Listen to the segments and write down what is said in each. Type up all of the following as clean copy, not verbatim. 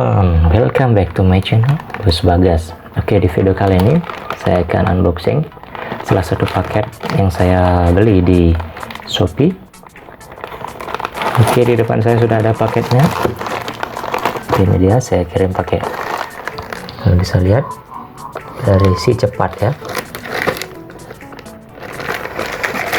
everyone, welcome back to my channel Gus Bagas. Oke, di video kali ini saya akan unboxing salah satu paket yang saya beli di Shopee. Oke, di depan saya sudah ada paketnya. Ini dia, saya kirim pakai, kalian bisa lihat dari Si Cepat ya.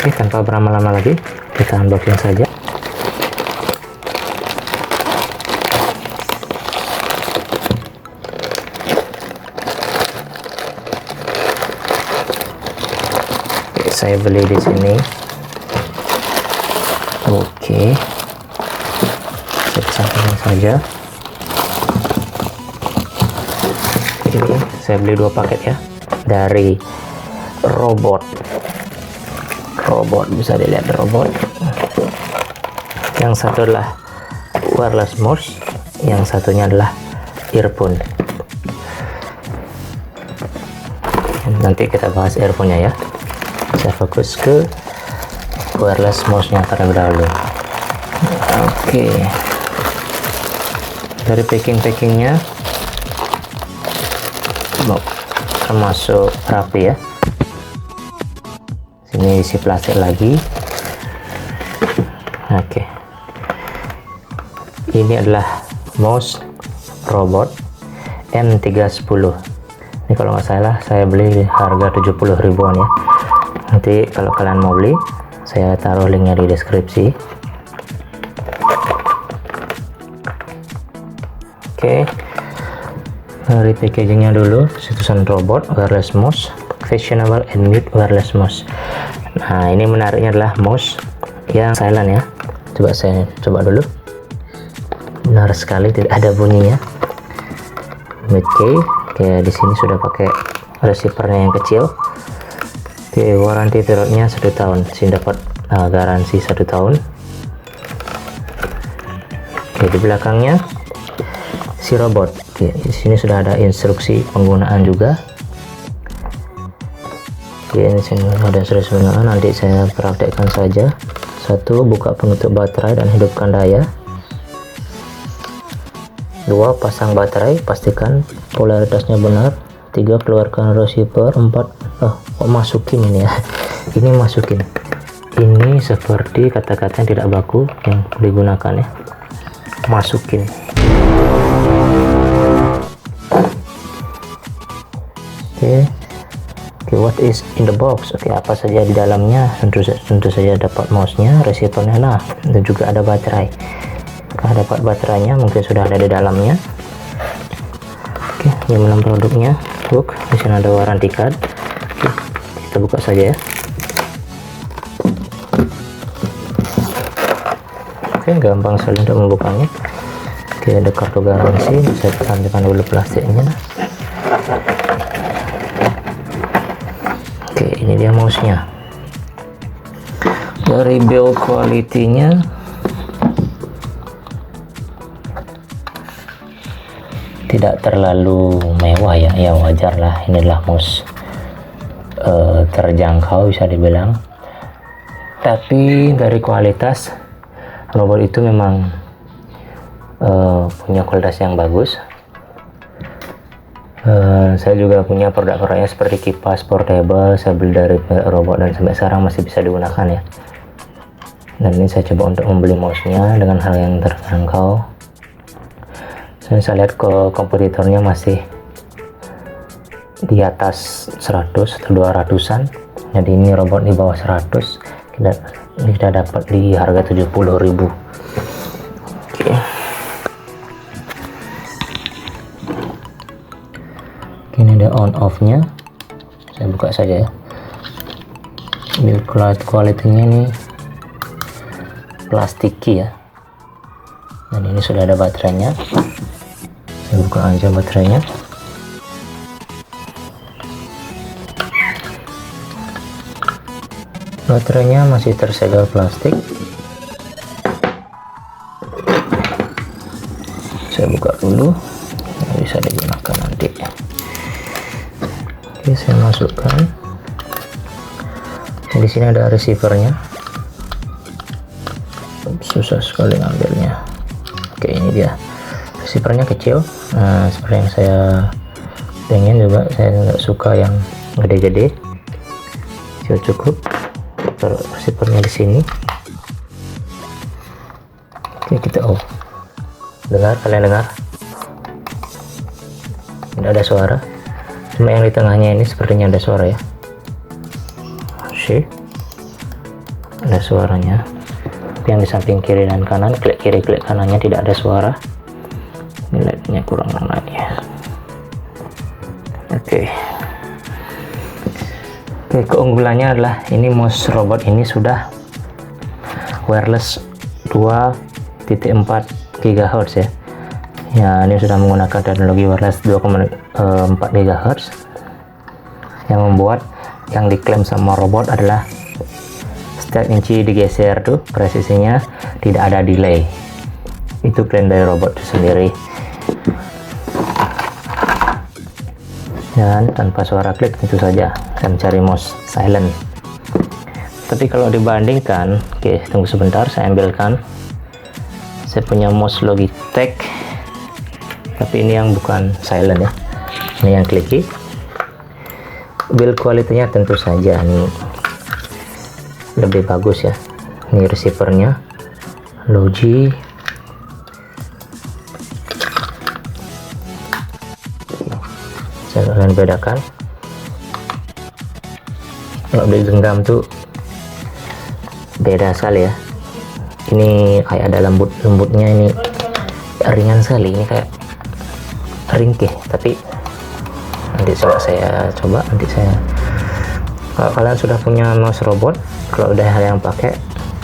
Oke, tanpa berlama-lama lagi kita unboxing saja. Saya beli di sini. Oke, saya sampaikan saja. Ini saya beli 2 paket ya, dari robot bisa dilihat robot. Yang satu adalah wireless mouse, yang satunya adalah earphone. Nanti kita bahas earphone-nya ya. Saya fokus ke wireless mouse-nya terlebih dahulu. Oke, dari packing-packingnya termasuk rapi ya. Sini isi plastik lagi. Oke, ini adalah mouse robot M310. Ini kalau nggak salah saya beli di harga 70 ribuan ya. Nanti kalau kalian mau beli, saya taruh linknya di deskripsi. Oke, dari packagingnya dulu, tulisan robot wireless mouse, fashionable and mute wireless mouse. Nah, ini menariknya adalah mouse yang silent ya. Coba saya coba dulu. Benar sekali, tidak ada bunyinya. Mute key. Oke, di sini sudah pakai receivernya yang kecil. Oke, warranty periodnya 1 tahun. Sini dapat garansi 1 tahun. Oke, di belakangnya si robot. Oke, di sini sudah ada instruksi penggunaan juga. Oke, ini sini ada instruksi penggunaan. Nanti saya praktekkan saja. 1. Buka penutup baterai dan hidupkan daya. 2. Pasang baterai, pastikan polaritasnya benar. 3. Keluarkan receiver. 4. Kok masukin ini ya. Ini masukin, ini seperti kata-kata yang tidak baku yang digunakan ya. Masukin. Oke, what is in the box? Oke, apa saja di dalamnya? Tentu saja dapat mouse-nya, receiver-nya, nah, dan juga ada baterai. Kalau dapat baterainya mungkin sudah ada di dalamnya. Oke, jaminan produknya. Look, di sini ada warranty card. Oke, kita buka saja ya. Oke, gampang sekali untuk membukanya. Oke, ada kartu garansi. Saya tampilkan dulu plastiknya. Oke, ini dia mouse-nya. Dari build quality-nya tidak terlalu mewah ya, ya wajar lah, ini adalah mouse terjangkau bisa dibilang. Tapi dari kualitas, robot itu memang punya kualitas yang bagus. Saya juga punya produk-produknya seperti kipas portable, saya beli dari robot dan sampai sekarang masih bisa digunakan ya. Dan ini saya coba untuk membeli mouse-nya dengan harga yang terjangkau. Saya lihat ke kompetitornya masih di atas 100 atau 200-an. Jadi ini robot di bawah 100. Kita dapat di harga 70 ribu. Oke. Ini ada on off-nya. Saya buka saja ya. Build quality-nya ini plastiki ya. Dan ini sudah ada baterainya. Saya buka aja baterainya. Baterainya masih tersegel plastik. Saya buka dulu, bisa digunakan nanti. Oke, saya masukkan. Di sini ada receivernya. Susah sekali ngambilnya. Oke, ini dia receivernya kecil, seperti yang saya pengen juga. Saya nggak suka yang gede-gede, cukup receivernya di sini. Oke, kita off. Kalian dengar? Tidak ada suara, cuma yang di tengahnya ini sepertinya ada suara ya. Ada suaranya. Tapi yang di samping kiri dan kanan, klik kiri klik kanannya tidak ada suara. Ini LED-nya kurang lagi ya. Oke, keunggulannya adalah ini mouse robot ini sudah wireless 2.4 GHz ya. Ya, ini sudah menggunakan teknologi wireless 2,4 GHz yang membuat yang diklaim sama robot adalah setiap inci digeser tuh presisinya tidak ada delay. Itu klaim dari robot itu sendiri. Dan tanpa suara klik tentu saja saya mencari mouse silent. Tapi kalau dibandingkan, oke, tunggu sebentar, saya ambilkan. Saya punya mouse Logitech, tapi ini yang bukan silent ya, ini yang clicky. Build quality-nya tentu saja ini lebih bagus ya. Ini receivernya Logi, saya akan bedakan. Kalau digenggam tuh beda sekali ya. Ini kayak ada lembutnya, ini ringan sekali, ini kayak ringkih. Tapi nanti saya coba, kalau kalian sudah punya mouse robot, kalau udah yang pakai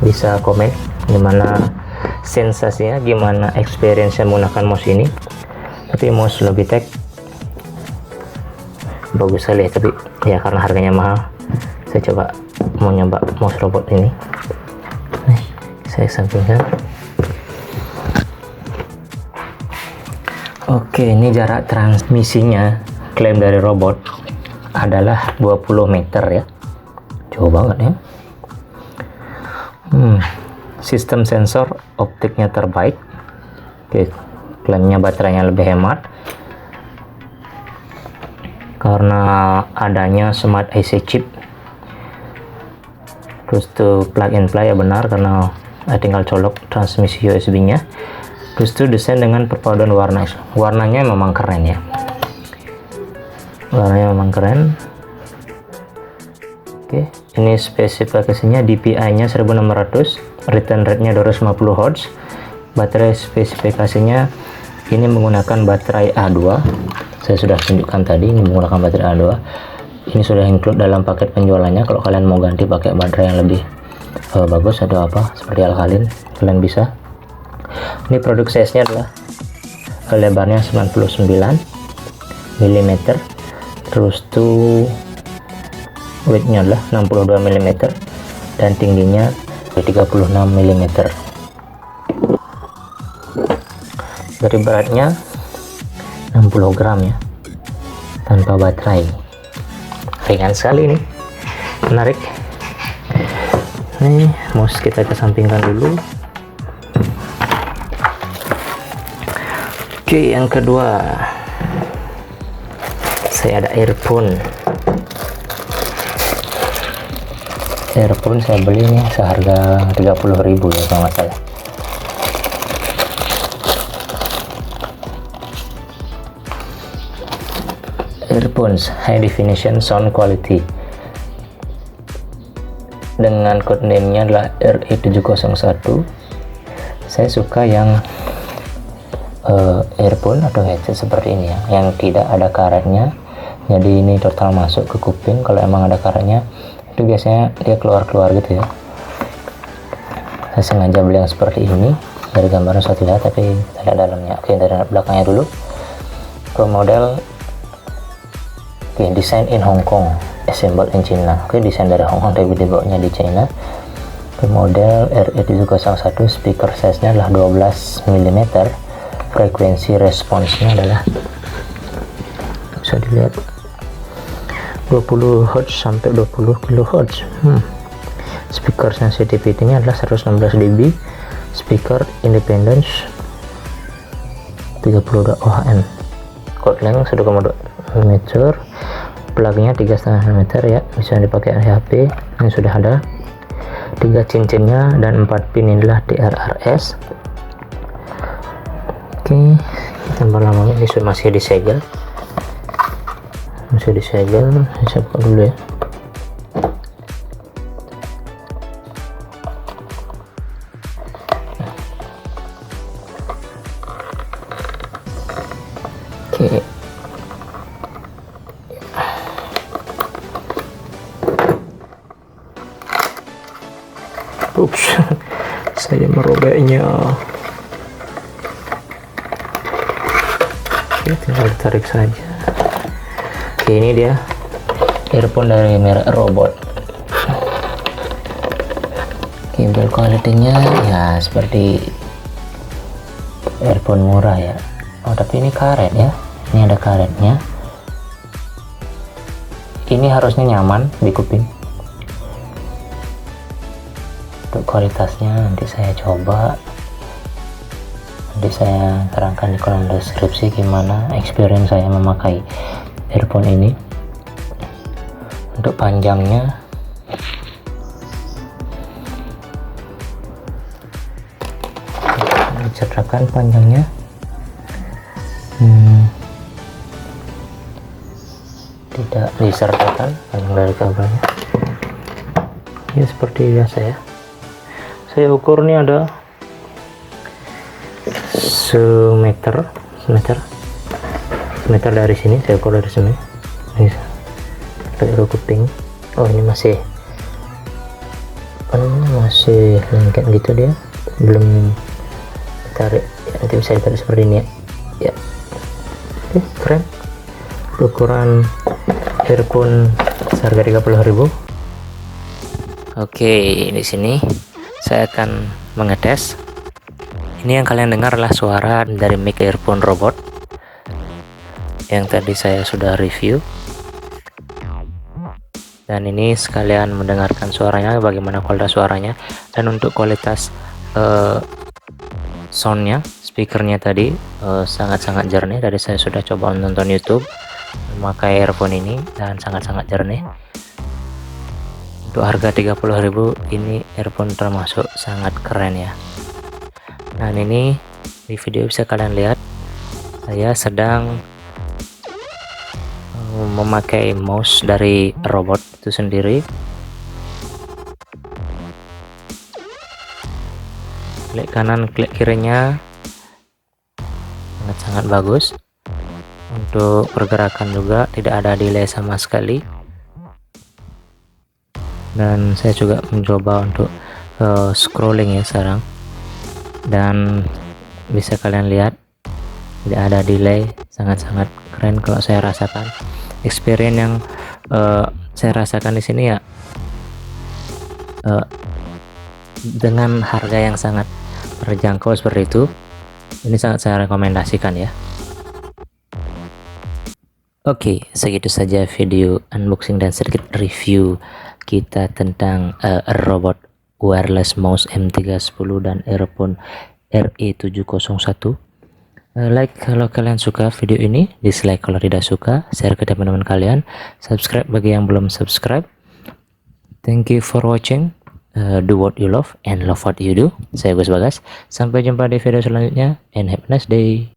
bisa komen gimana sensasinya, gimana experience menggunakan mouse ini. Tapi mouse Logitech bagus sekali, tapi ya karena harganya mahal, saya coba mau nyoba mouse robot ini. Saya sampingkan. Oke, ini jarak transmisinya klaim dari robot adalah 20 meter ya, jauh banget ya. Sistem sensor optiknya terbaik. Oke, klaimnya baterainya lebih hemat karena adanya smart IC chip. Terus tuh plug and play ya, benar, karena tinggal colok transmisi USB nya. Terus tuh desain dengan perpaduan warnanya memang keren ya, warnanya memang keren. Oke, ini spesifikasinya DPI nya 1600, return rate nya 250 Hz. Baterai spesifikasinya ini menggunakan baterai A2, saya sudah tunjukkan tadi, ini menggunakan baterai A2. Ini sudah include dalam paket penjualannya. Kalau kalian mau ganti pakai baterai yang lebih bagus atau apa seperti alkalin, kalian bisa. Ini produk size nya adalah lebarnya 99 mm, terus tuh width nya adalah 62 mm dan tingginya 36 mm. Dari beratnya 60 gram ya, tanpa baterai, ringan sekali, ini menarik. Nih mouse kita kesampingkan dulu. Oke, yang kedua saya ada earphone saya beli nih seharga 30.000 ya kalau nggak salah. Earphones high definition sound quality dengan code name nya adalah RE701. Saya suka yang earphone atau headset seperti ini ya, yang tidak ada karetnya, jadi ini total masuk ke kuping. Kalau emang ada karetnya itu biasanya dia keluar gitu ya. Saya sengaja beli yang seperti ini, dari gambarnya saya lihat tapi tidak dalamnya. Oke, dari belakangnya dulu ke model. Oke, desain in Hong Kong, assembled in China. Oke, desain dari Hong Kong tapi dibawa di China. Ke model RE701, speaker size nya adalah 12 mm, frekuensi responsnya adalah bisa dilihat 20 Hz sampai 20 kHz. Speaker sensitivity nya adalah 116 dB. Speaker independence 32 OHM, cord length 1,2 mm, plugnya 3,5 mm ya, bisa dipakai HP. Ini sudah ada 3 cincinnya dan 4 pin, inilah DRRS. Oke, kita lama ini masih disegel, saya buka dulu ya. Oke, ups, saya merobeknya. Oke, tinggal tarik saja. Oke, ini dia earphone dari merek Robot. Oke, build quality-nya ya seperti earphone murah ya. Oh, tapi ini karet ya, ini ada karetnya. Ini harusnya nyaman di kuping. Untuk kualitasnya nanti saya coba, nanti saya terangkan di kolom deskripsi gimana experience saya memakai earphone ini. Untuk panjangnya diceritakan panjangnya tidak disertakan panjang dari kabelnya ya, seperti biasa ya. Saya ukur nih ada semeter dari sini, saya ukur dari sini. Ini dari kuping. Oh, ini masih masih lengket gitu, dia belum tarik ya, nanti bisa ditarik seperti ini ya. Oke, keren. Ukuran earphone seharga 30.000. Oke, di sini saya akan mengetes. Ini yang kalian dengar adalah suara dari mic earphone Robot yang tadi saya sudah review, dan ini sekalian mendengarkan suaranya, bagaimana kualitas suaranya. Dan untuk kualitas soundnya, speakernya tadi sangat-sangat jernih. Tadi saya sudah coba nonton YouTube memakai earphone ini dan sangat-sangat jernih. Untuk harga 30.000 ini earphone termasuk sangat keren ya. Nah, ini di video bisa kalian lihat saya sedang memakai mouse dari Robot itu sendiri. Klik kanan, klik kirinya sangat bagus. Untuk pergerakan juga tidak ada delay sama sekali. Dan saya juga mencoba untuk scrolling ya sekarang, dan bisa kalian lihat tidak ada delay, sangat-sangat keren kalau saya rasakan. Experience yang saya rasakan di sini ya, dengan harga yang sangat terjangkau seperti itu, ini sangat saya rekomendasikan ya. Oke, segitu saja video unboxing dan sedikit review kita tentang Robot wireless mouse M310 dan earphone RE701. Like kalau kalian suka video ini, dislike kalau tidak suka, share ke teman-teman kalian, subscribe bagi yang belum subscribe. Thank you for watching. Do what you love and love what you do. Saya Gus Bagas, sampai jumpa di video selanjutnya and have a nice day.